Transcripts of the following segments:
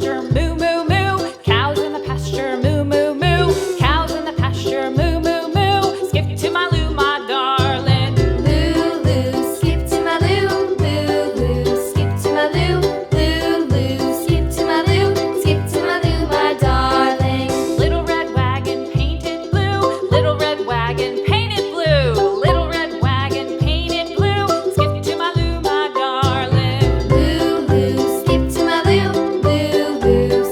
pasture, moo, moo, moo. Cows in the pasture, moo, moo, moo. Cows in the pasture, moo, moo, moo. Skip to my loo, my darling. Loo, loo, skip to my loo. Loo, loo, skip to my loo. Loo, loo, skip to my loo. Skip to my loo, my darling. Little red wagon painted blue. Little red wagon painted blue. Little red wagon painted blue. Skip to my loo, my darling. Loo, loo, skip to my loo. Loo, loo,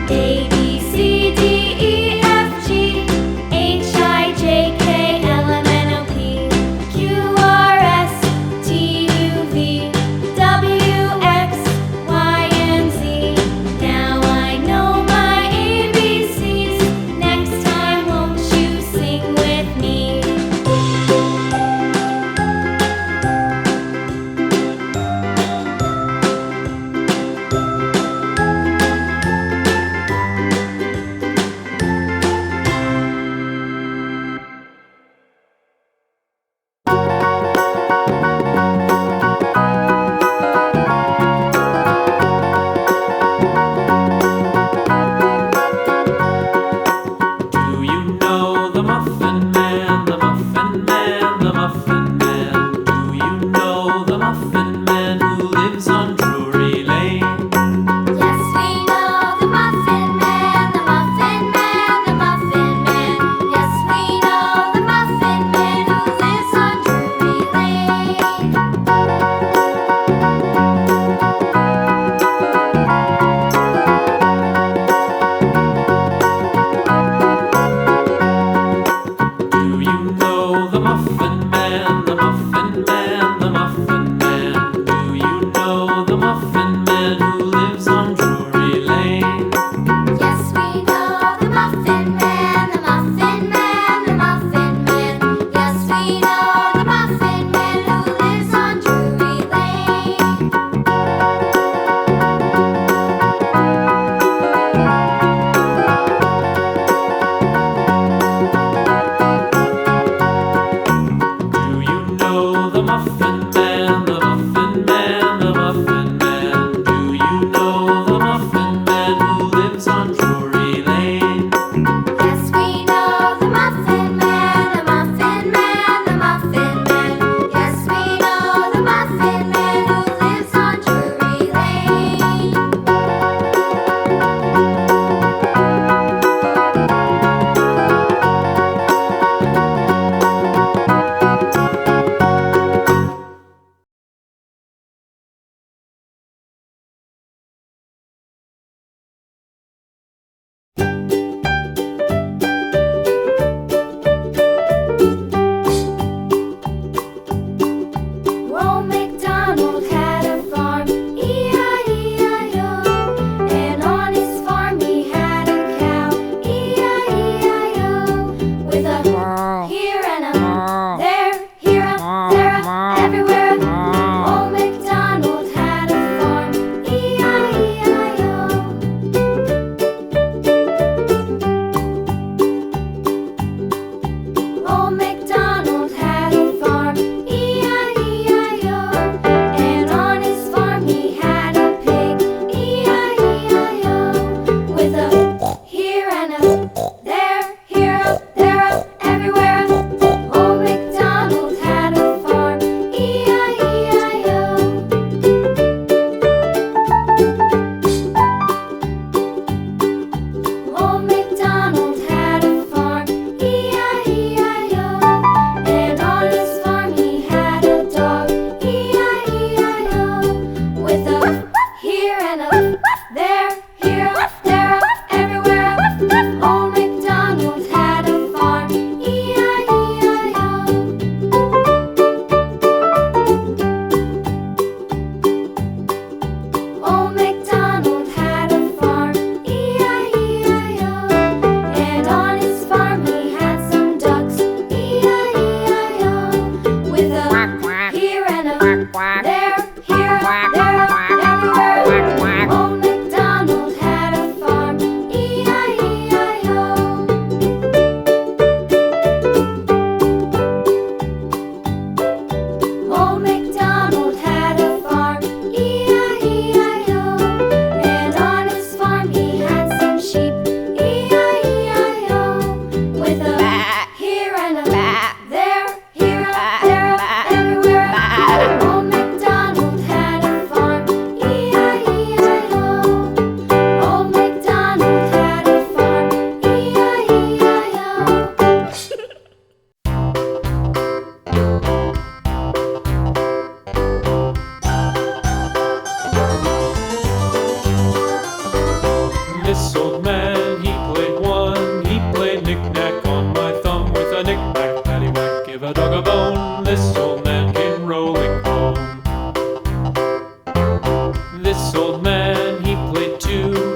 A, B, C, D, E, F, G, H, I, J, K, L, M, N, O, P, Q, R, S, T, U, V, W, X, Y, and Z. Now I know my ABCs. Next time, won't you sing with me?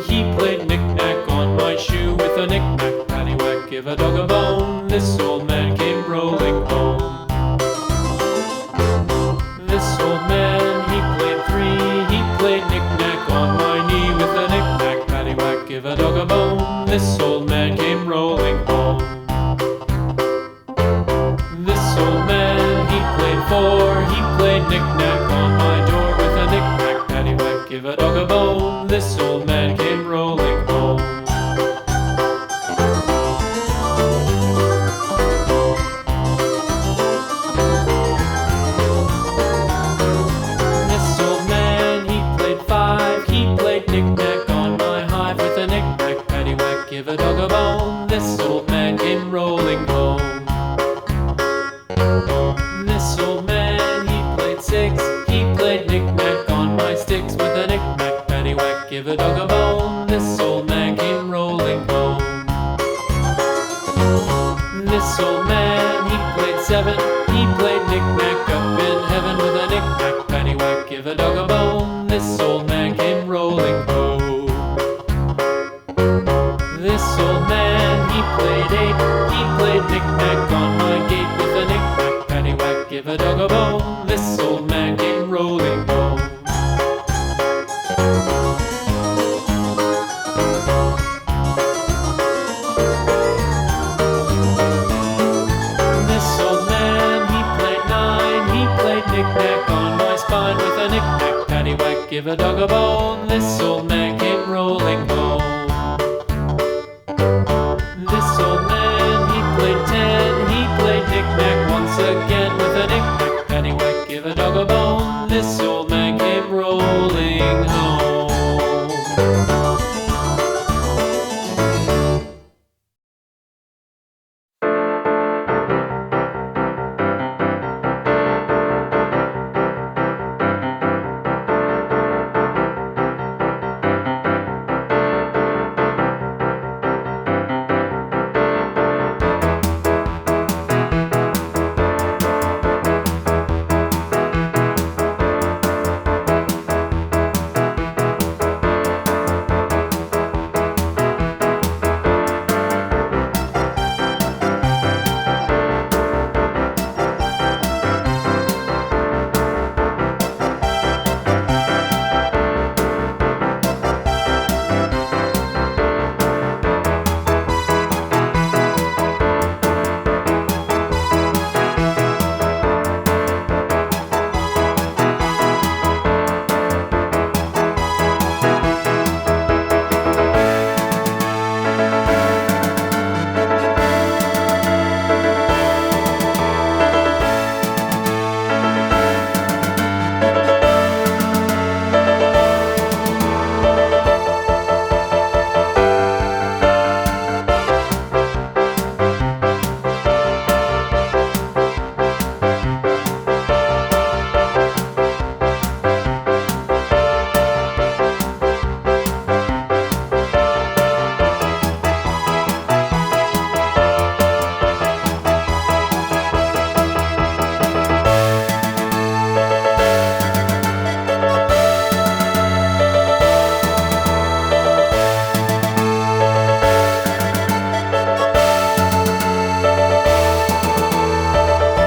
he played knick-knack on my shoe. With a knick-knack, paddywhack, give a dog a bone. This old man came rolling home. This old man, he played three. He played knick-knack on my knee. With a knick-knack, paddywhack, give a dog a bone. This old man came rolling home. This old man, he played four. He played knick-knack on my door. With a knick-knack, paddywhack, give a dog a bone. This old man came rolling home. This old man, he played five. He played knick-knack on my hive. With a knick-knack, paddywhack, give a dog a bone. This old man came rolling home. This old man, he played six. He played knick-knack on my sticks. With a knick-knack, paddywhack, give a dog a bone. This old man came rolling home. This old man, he played seven. He played knick-knack up in heaven. With a knick-knack, paddywhack, give a dog a bone. This old man came rolling home. This old man, he played eight. He played knick-knack on my gate. With a knick-knack, paddywhack, give a dog a bone. This old man came rolling home. This old man, he played nine. He played knick-knack on my spine. With a knick-knack, paddywhack, give a dog a bone. This old